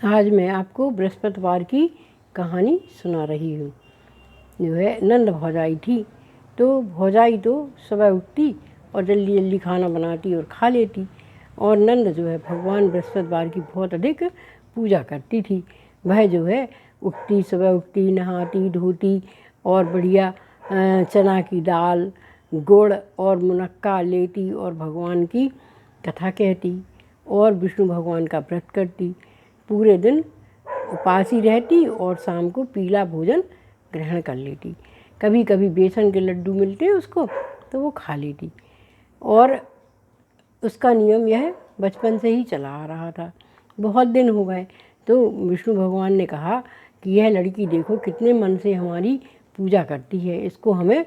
आज मैं आपको बृहस्पतिवार की कहानी सुना रही हूँ। जो है नंद भौजाई थी, तो भौजाई तो सुबह उठती और जल्दी जल्दी खाना बनाती और खा लेती। और नंद जो है भगवान बृहस्पतिवार की बहुत अधिक पूजा करती थी। वह जो है उठती, सुबह उठती, नहाती धोती और बढ़िया चना की दाल, गुड़ और मुनक्का लेती और भगवान की कथा कहती और विष्णु भगवान का व्रत करती। पूरे दिन उपासी रहती और शाम को पीला भोजन ग्रहण कर लेती। कभी कभी बेसन के लड्डू मिलते उसको तो वो खा लेती। और उसका नियम यह बचपन से ही चला आ रहा था। बहुत दिन हो गए तो विष्णु भगवान ने कहा कि यह लड़की देखो कितने मन से हमारी पूजा करती है, इसको हमें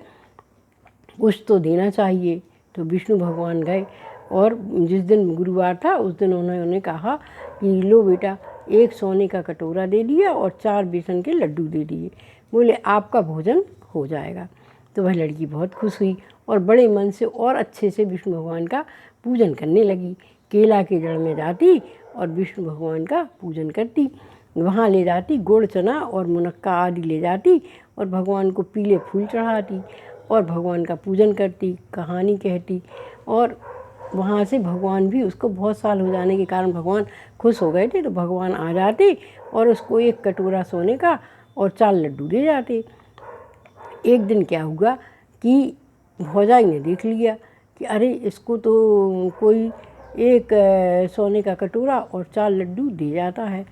कुछ तो देना चाहिए। तो विष्णु भगवान गए और जिस दिन गुरुवार था उस दिन उन्होंने कहा कि लो बेटा, एक सोने का कटोरा दे दिया और 4 बेसन के लड्डू दे दिए। बोले आपका भोजन हो जाएगा। तो वह लड़की बहुत खुश हुई और बड़े मन से और अच्छे से विष्णु भगवान का पूजन करने लगी। केला के जड़ में जाती और विष्णु भगवान का पूजन करती। वहाँ ले जाती गुड़, चना और मुनक्का आदि ले जाती और भगवान को पीले फूल चढ़ाती और भगवान का पूजन करती, कहानी कहती। और वहाँ से भगवान भी, उसको बहुत साल हो जाने के कारण भगवान खुश हो गए थे, तो भगवान आ जाते और उसको एक कटोरा सोने का और 4 लड्डू दे जाते। एक दिन क्या हुआ कि भौजाई ने देख लिया कि अरे इसको तो कोई एक सोने का कटोरा और 4 लड्डू दे जाता है।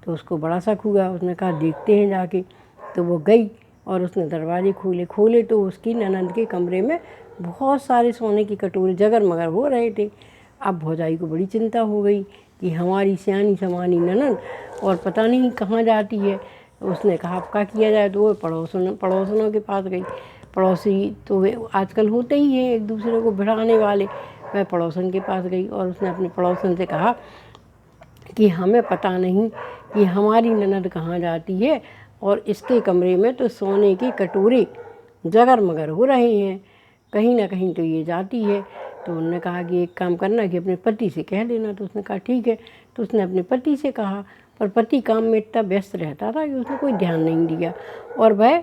तो उसको बड़ा शक हुआ। उसने कहा देखते हैं जाके। तो वो गई और उसने दरवाजे खोले तो उसकी ननद के कमरे में बहुत सारे सोने के कटोरे जगर मगर हो रहे थे। अब भौजाई को बड़ी चिंता हो गई कि हमारी सियानी समानी ननद और पता नहीं कहाँ जाती है। उसने कहा अब क्या किया जाए। तो वो पड़ोसनों के पास गई। पड़ोसी तो वे आजकल होते ही हैं एक दूसरे को भिड़ाने वाले। वह पड़ोसन के पास गई और उसने अपने पड़ोसन से कहा कि हमें पता नहीं कि हमारी ननद कहाँ जाती है और इसके कमरे में तो सोने के कटोरे जगर मगर हो रहे हैं, कहीं ना कहीं तो ये जाती है। तो उन्होंने कहा कि एक काम करना कि अपने पति से कह देना। तो उसने कहा ठीक है। तो उसने अपने पति से कहा, पर पति काम में इतना व्यस्त रहता था कि उसने कोई ध्यान नहीं दिया और वह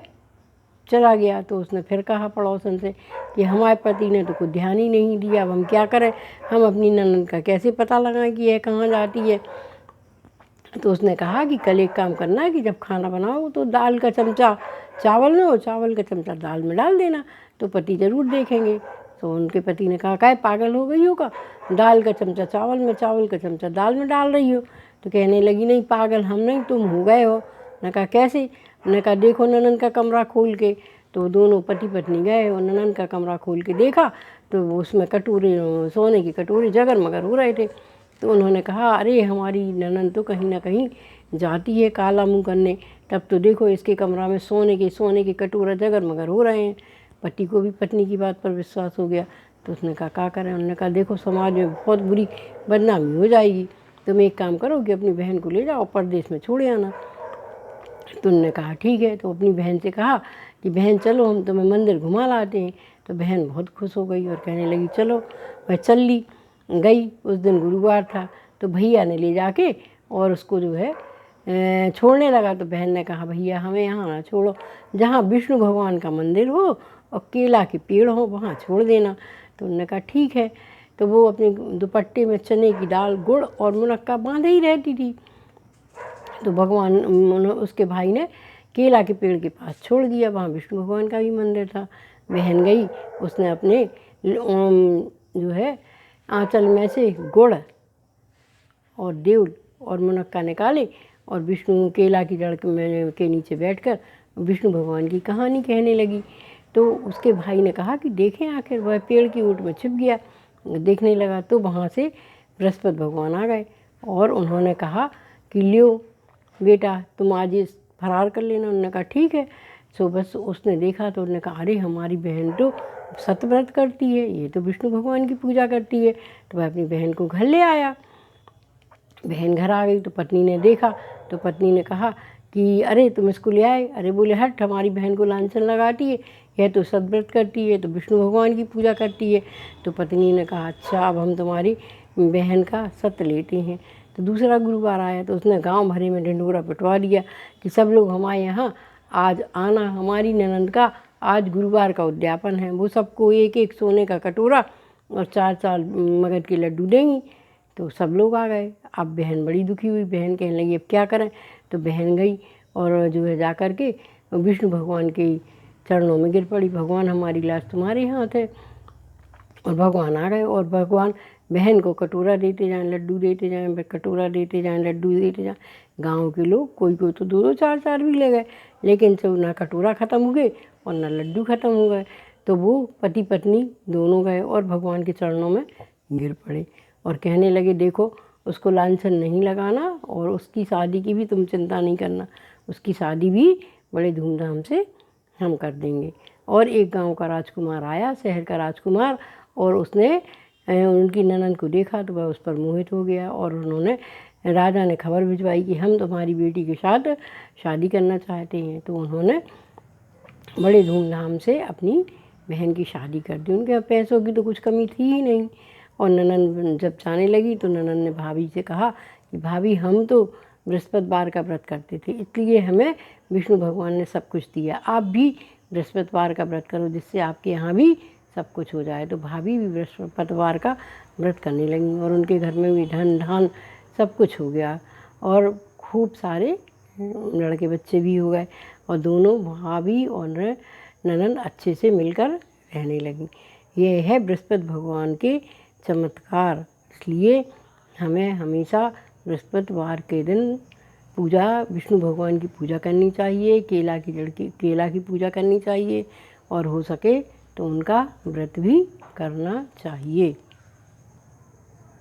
चला गया। तो उसने फिर कहा पड़ोसन से कि हमारे पति ने तो कोई ध्यान ही नहीं दिया, अब हम क्या करें, हम अपनी ननद का कैसे पता लगाएं कि यह कहाँ जाती है। तो उसने कहा कि कल एक काम करना है कि जब खाना बनाओ तो दाल का चमचा चावल में और चावल का चमचा दाल में डाल देना, तो पति ज़रूर देखेंगे। तो उनके पति ने कहा काय पागल हो गई हो का, दाल का चमचा चावल में, चावल का चमचा दाल में डाल रही हो। तो कहने लगी नहीं पागल हम नहीं, तुम हो गए हो। ने कहा कैसे। ने कहा देखो ननद का कमरा खोल के। तो दोनों पति पत्नी गए और ननद का कमरा खोल के देखा तो उसमें कटोरे, सोने के कटोरे जगर मगर हो रहे थे। तो उन्होंने कहा अरे हमारी ननद तो कहीं ना कहीं जाती है काला मुँह करने, तब तो देखो इसके कमरा में सोने के कटोरा जगर मगर हो रहे हैं। पति को भी पत्नी की बात पर विश्वास हो गया। तो उसने कहा क्या करें। उन्होंने कहा देखो समाज में बहुत बुरी बदनामी हो जाएगी, तुम एक काम करो कि अपनी बहन को ले जाओ परदेश में छोड़े आना। तो उन्होंने कहा ठीक है। तो अपनी बहन से कहा कि बहन चलो हम तुम्हें मंदिर घुमा लाते हैं। तो बहन बहुत खुश हो गई और कहने लगी चलो। वह चल ली गई। उस दिन गुरुवार था तो भैया ने ले जाके और उसको जो है छोड़ने लगा। तो बहन ने कहा भैया हमें यहाँ ना छोड़ो, जहाँ विष्णु भगवान का मंदिर हो और केला के पेड़ हो वहाँ छोड़ देना। तो उन्होंने कहा ठीक है। तो वो अपने दुपट्टे में चने की दाल, गुड़ और मुनक्का बांधे ही रहती थी। तो भगवान उसके भाई ने केला के पेड़ के पास छोड़ दिया, वहाँ विष्णु भगवान का भी मंदिर था। बहन गई, उसने अपने जो है आंचल में से गुड़ और देउल और मुनक्का निकाले और विष्णु केला की जड़ के नीचे बैठकर विष्णु भगवान की कहानी कहने लगी। तो उसके भाई ने कहा कि देखें आखिर, वह पेड़ की ओट में छिप गया। देखने लगा तो वहाँ से बृहस्पति भगवान आ गए और उन्होंने कहा कि लियो बेटा तुम आज इस फरार कर लेना। उन्होंने कहा ठीक है। सो बस उसने देखा तो उन्होंने कहा अरे हमारी बहन तो सतव्रत करती है, ये तो विष्णु भगवान की पूजा करती है। तो वह अपनी बहन को घर ले आया। बहन घर आ गई तो पत्नी ने देखा तो पत्नी ने कहा कि अरे तुम इसको ले आए। अरे बोले हट, हमारी बहन को लांछन लगाती है, यह तो सतव्रत करती है, तो विष्णु भगवान की पूजा करती है। तो पत्नी ने कहा अच्छा अब हम तुम्हारी बहन का सत्य लेते हैं। तो दूसरा गुरुवार आया तो उसने गांव भरे में ढिंढोरा पिटवा दिया कि सब लोग हमारे यहाँ आज आना, हमारी ननंद का आज गुरुवार का उद्यापन है। वो सबको एक एक सोने का कटोरा और 4-4 मगध के लड्डू देंगी। तो सब लोग आ गए। अब बहन बड़ी दुखी हुई, बहन कहने लगी अब क्या करें। तो बहन गई और जो है जा कर के विष्णु भगवान के चरणों में गिर पड़ी, भगवान हमारी लाज तुम्हारे हाथ है। और भगवान आ गए और भगवान बहन को कटोरा देते जाएं, लड्डू देते जाएं, कटोरा देते जाएं, लड्डू देते जाएं। गांव के लोग कोई कोई तो 2-2 4-4 भी ले गए, लेकिन सब ना कटोरा ख़त्म हो गए और ना लड्डू ख़त्म हो गए। तो वो पति पत्नी दोनों गए और भगवान के चरणों में गिर पड़े और कहने लगे देखो उसको लांछन नहीं लगाना और उसकी शादी की भी तुम चिंता नहीं करना, उसकी शादी भी बड़े धूमधाम से हम कर देंगे। और एक गांव का राजकुमार आया, शहर का राजकुमार, और उसने उनकी ननद को देखा तो वह उस पर मोहित हो गया और उन्होंने राजा ने खबर भिजवाई कि हम तुम्हारी बेटी के साथ शादी करना चाहते हैं। तो उन्होंने बड़े धूमधाम से अपनी बहन की शादी कर दी। उनके पैसों की तो कुछ कमी थी ही नहीं। और ननद जब जाने लगी तो ननद ने भाभी से कहा कि भाभी हम तो बृहस्पतिवार का व्रत करते थे, इसलिए हमें विष्णु भगवान ने सब कुछ दिया, आप भी बृहस्पतिवार का व्रत करो जिससे आपके यहाँ भी सब कुछ हो जाए। तो भाभी भी बृहस्पतिवार का व्रत करने लगी और उनके घर में भी धन धान सब कुछ हो गया और खूब सारे लड़के बच्चे भी हो गए और दोनों भाभी और ननद अच्छे से मिलकर रहने लगी। ये है बृहस्पति भगवान के चमत्कार। इसलिए हमें हमेशा बृहस्पतिवार के दिन विष्णु भगवान की पूजा करनी चाहिए, केला की पूजा करनी चाहिए और हो सके तो उनका व्रत भी करना चाहिए।